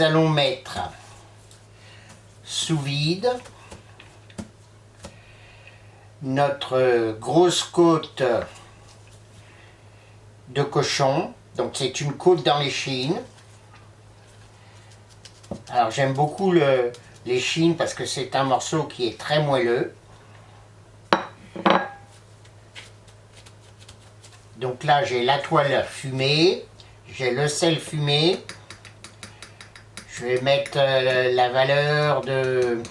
nous allons mettre sous vide notre grosse côte de cochon. Donc c'est une côte dans l'échine. Alors j'aime beaucoup l'échine parce que c'est un morceau qui est très moelleux. Donc là j'ai la toile fumée, j'ai le sel fumé. Je vais mettre la valeur de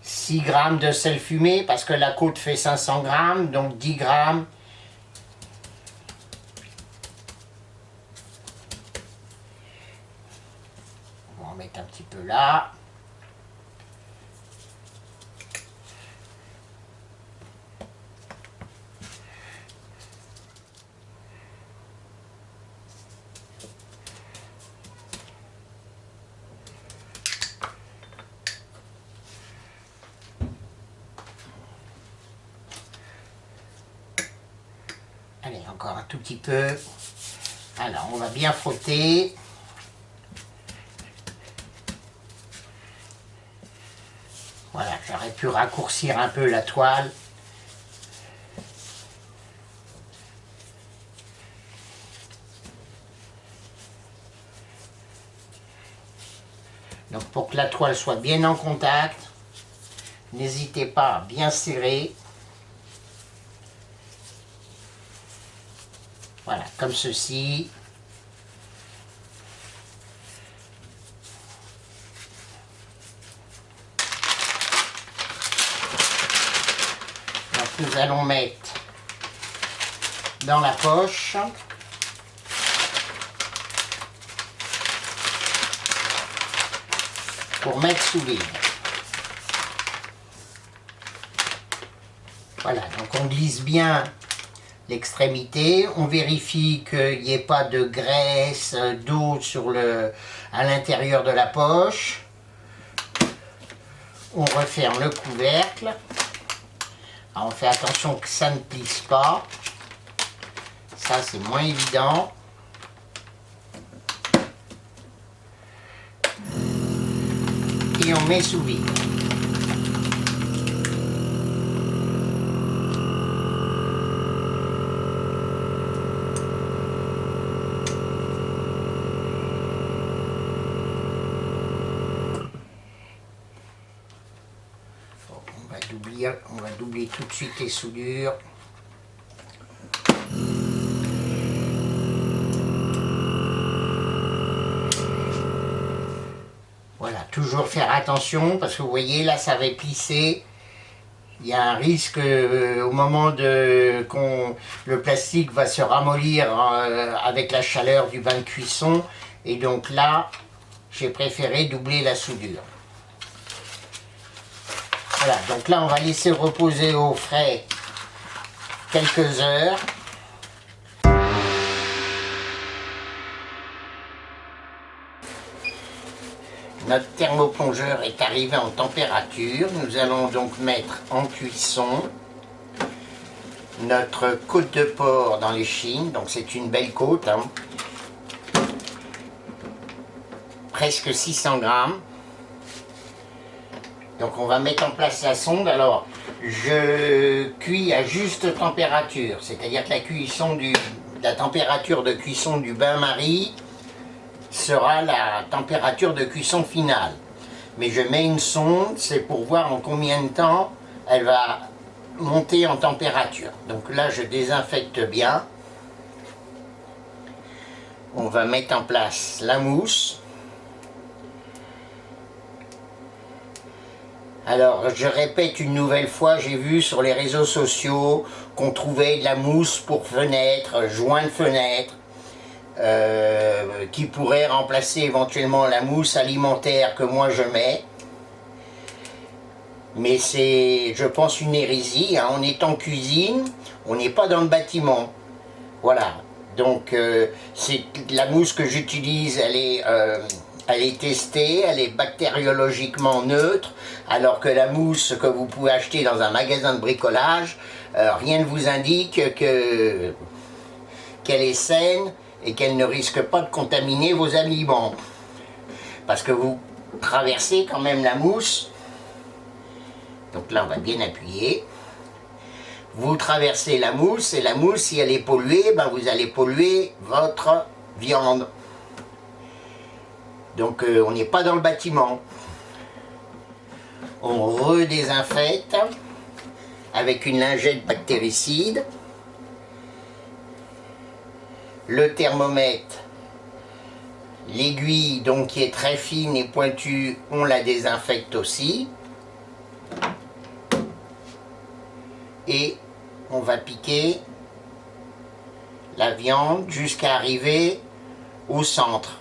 6 grammes de sel fumé parce que la côte fait 500 grammes, donc 10 grammes. On va en mettre un petit peu là. Allez, encore un tout petit peu. Alors, on va bien frotter. Voilà, j'aurais pu raccourcir un peu la toile. Donc, pour que la toile soit bien en contact, n'hésitez pas à bien serrer. Voilà, comme ceci. Donc nous allons mettre dans la poche. Pour mettre sous vide. Voilà, donc on glisse bien l'extrémité, on vérifie qu'il n'y ait pas de graisse, d'eau à l'intérieur de la poche. On referme le couvercle. Alors on fait attention que ça ne plisse pas. Ça c'est moins évident. Et on met sous vide. On va doubler tout de suite les soudures. Voilà, toujours faire attention parce que vous voyez là ça va plisser. Il y a un risque au moment que le plastique va se ramollir avec la chaleur du bain de cuisson. Et donc là, j'ai préféré doubler la soudure. Voilà, donc là on va laisser reposer au frais quelques heures. Notre thermoplongeur est arrivé en température. Nous allons donc mettre en cuisson notre côte de porc dans l'échine. Donc c'est une belle côte, hein. Presque 600 grammes. Donc on va mettre en place la sonde. Alors je cuis à juste température, c'est-à-dire que la température de cuisson du bain-marie sera la température de cuisson finale. Mais je mets une sonde, c'est pour voir en combien de temps elle va monter en température. Donc là je désinfecte bien. On va mettre en place la mousse. Alors, je répète une nouvelle fois, j'ai vu sur les réseaux sociaux qu'on trouvait de la mousse pour fenêtre, joint de fenêtre, qui pourrait remplacer éventuellement la mousse alimentaire que moi je mets. Mais c'est, je pense, une hérésie, hein. On est en cuisine, on n'est pas dans le bâtiment. Voilà, donc c'est la mousse que j'utilise, elle est testée, elle est bactériologiquement neutre, alors que la mousse que vous pouvez acheter dans un magasin de bricolage, rien ne vous indique qu'elle est saine et qu'elle ne risque pas de contaminer vos aliments. Parce que vous traversez quand même la mousse. Donc là, on va bien appuyer. Vous traversez la mousse, et la mousse, si elle est polluée, ben vous allez polluer votre viande. Donc on n'est pas dans le bâtiment. On redésinfecte avec une lingette bactéricide. Le thermomètre, l'aiguille donc qui est très fine et pointue, on la désinfecte aussi. Et on va piquer la viande jusqu'à arriver au centre.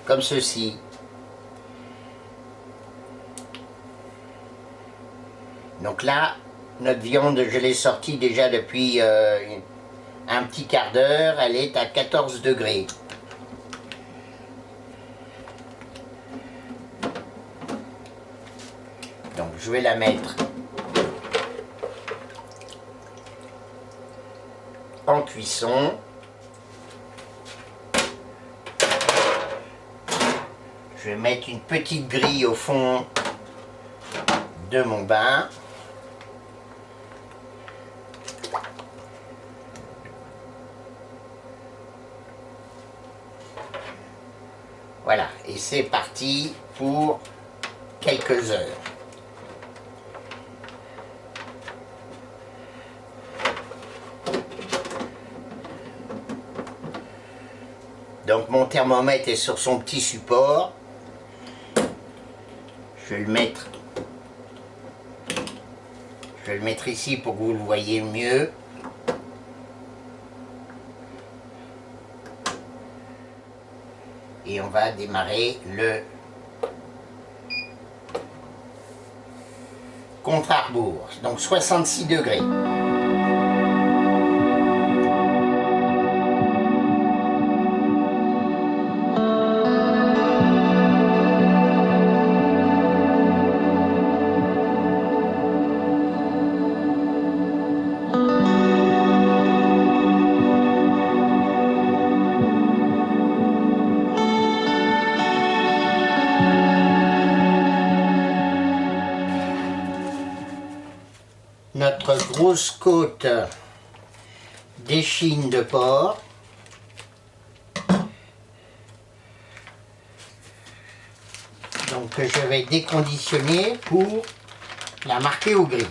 Comme ceci. Donc là, notre viande, je l'ai sortie déjà depuis un petit quart d'heure, elle est à 14 degrés. Donc je vais la mettre en cuisson. Je vais mettre une petite grille au fond de mon bain. Voilà, et c'est parti pour quelques heures. Donc mon thermomètre est sur son petit support. Je vais le mettre ici pour que vous le voyez mieux. Et on va démarrer le compte à rebours. Donc 66 degrés. Notre grosse côte d'échine de porc. Donc que je vais déconditionner pour la marquer au gris.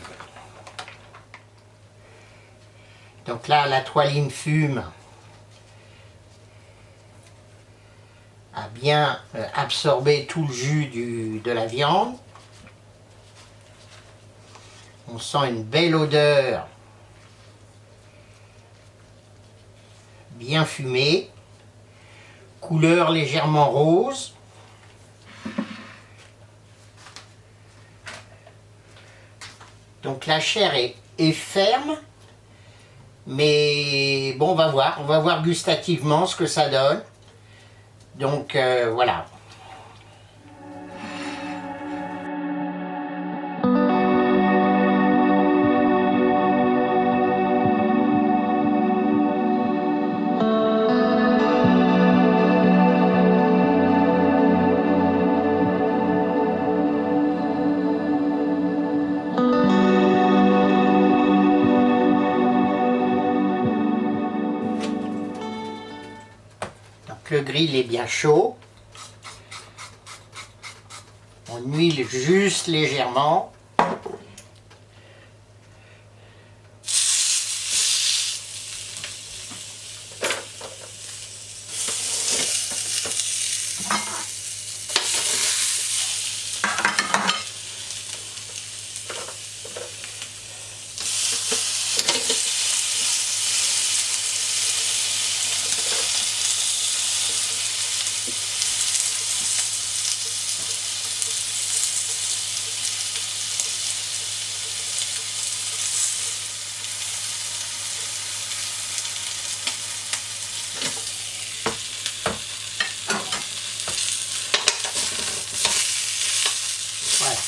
Donc là, la toiline fume a bien absorbé tout le jus de la viande. On sent une belle odeur bien fumée, couleur légèrement rose. Donc la chair est ferme, mais bon, on va voir gustativement ce que ça donne. Donc voilà. Le grill est bien chaud. On huile juste légèrement.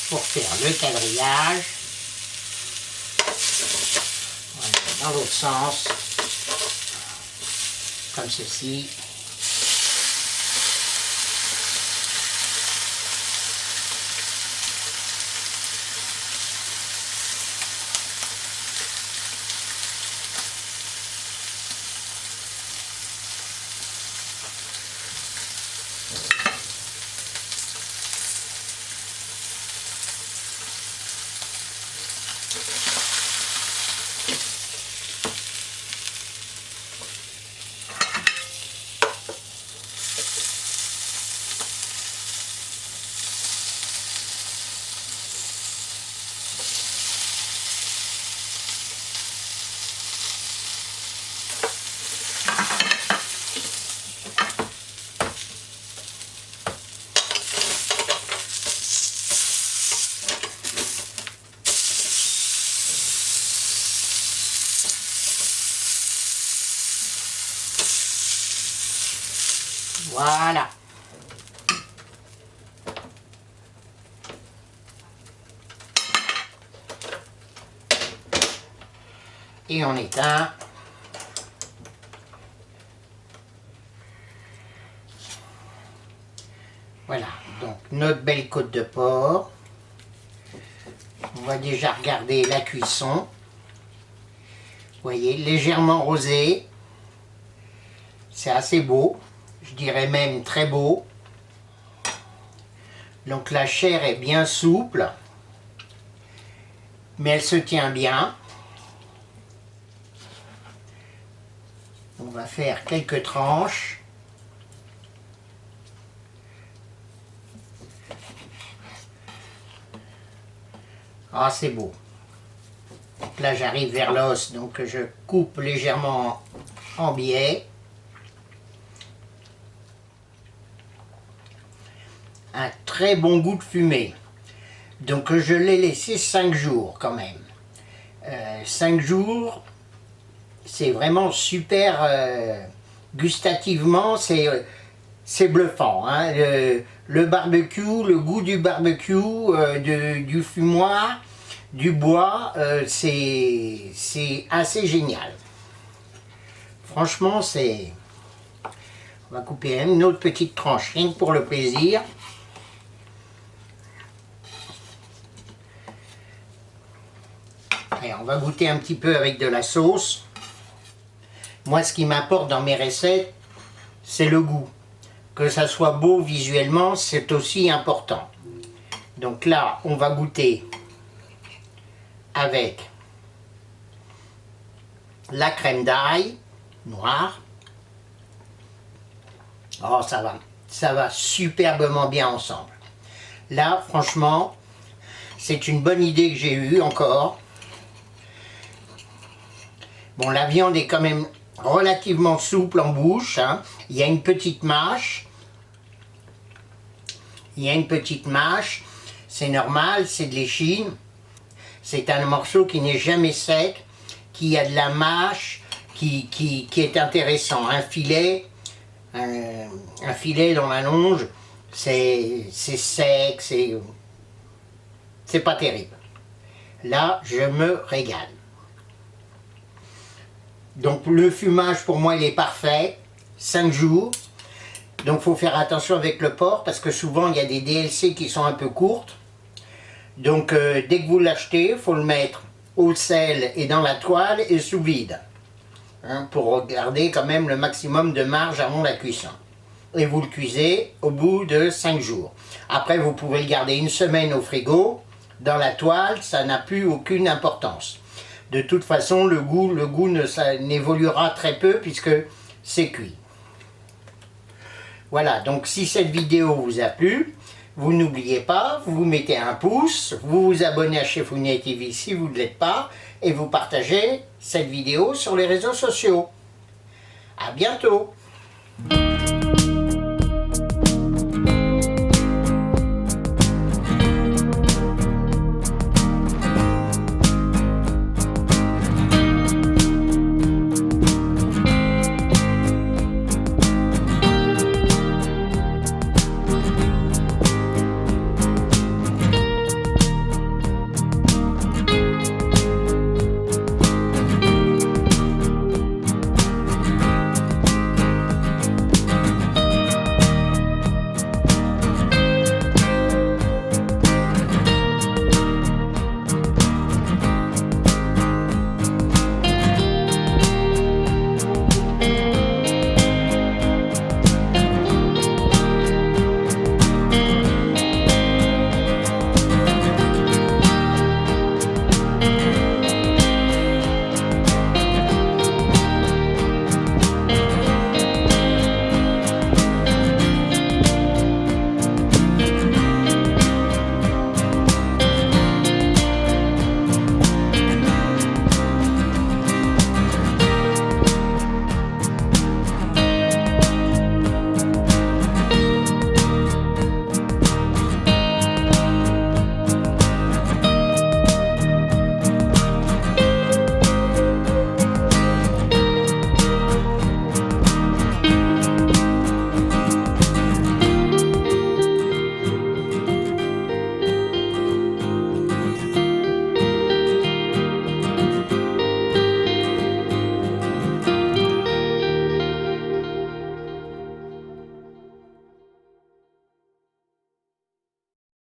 Pour faire le quadrillage. Voilà, dans l'autre sens, comme ceci. Voilà. Et on éteint. Voilà, donc notre belle côte de porc. On va déjà regarder la cuisson. Vous voyez, légèrement rosé. C'est assez beau. Je dirais même très beau. Donc la chair est bien souple, mais elle se tient bien. On va faire quelques tranches. Ah, c'est beau. Donc là j'arrive vers l'os, donc je coupe légèrement en biais. Un très bon goût de fumée. Donc je l'ai laissé 5 jours quand même. 5 jours, c'est vraiment super gustativement, c'est bluffant. Hein. Le barbecue, le goût du barbecue, du fumoir, du bois, c'est assez génial. Franchement, c'est... On va couper une autre petite tranche, rien que pour le plaisir. Et on va goûter un petit peu avec de la sauce. Moi, ce qui m'importe dans mes recettes, c'est le goût. Que ça soit beau visuellement, c'est aussi important. Donc là, on va goûter avec la crème d'ail noire. Oh, ça va superbement bien ensemble. Là, franchement, c'est une bonne idée que j'ai eue encore. Bon, la viande est quand même relativement souple en bouche. Hein. Il y a une petite mâche. C'est normal, c'est de l'échine. C'est un morceau qui n'est jamais sec, qui a de la mâche, qui est intéressant. Un filet dans la longe, c'est sec, c'est pas terrible. Là, je me régale. Donc le fumage pour moi il est parfait, 5 jours. Donc il faut faire attention avec le porc parce que souvent il y a des DLC qui sont un peu courtes. Donc dès que vous l'achetez, il faut le mettre au sel et dans la toile et sous vide. Hein, pour garder quand même le maximum de marge avant la cuisson. Et vous le cuisez au bout de 5 jours. Après vous pouvez le garder une semaine au frigo. Dans la toile, ça n'a plus aucune importance. De toute façon, le goût n'évoluera très peu puisque c'est cuit. Voilà, donc si cette vidéo vous a plu, vous n'oubliez pas, vous mettez un pouce, vous vous abonnez à Chef Ougnet TV si vous ne l'êtes pas, et vous partagez cette vidéo sur les réseaux sociaux. À bientôt!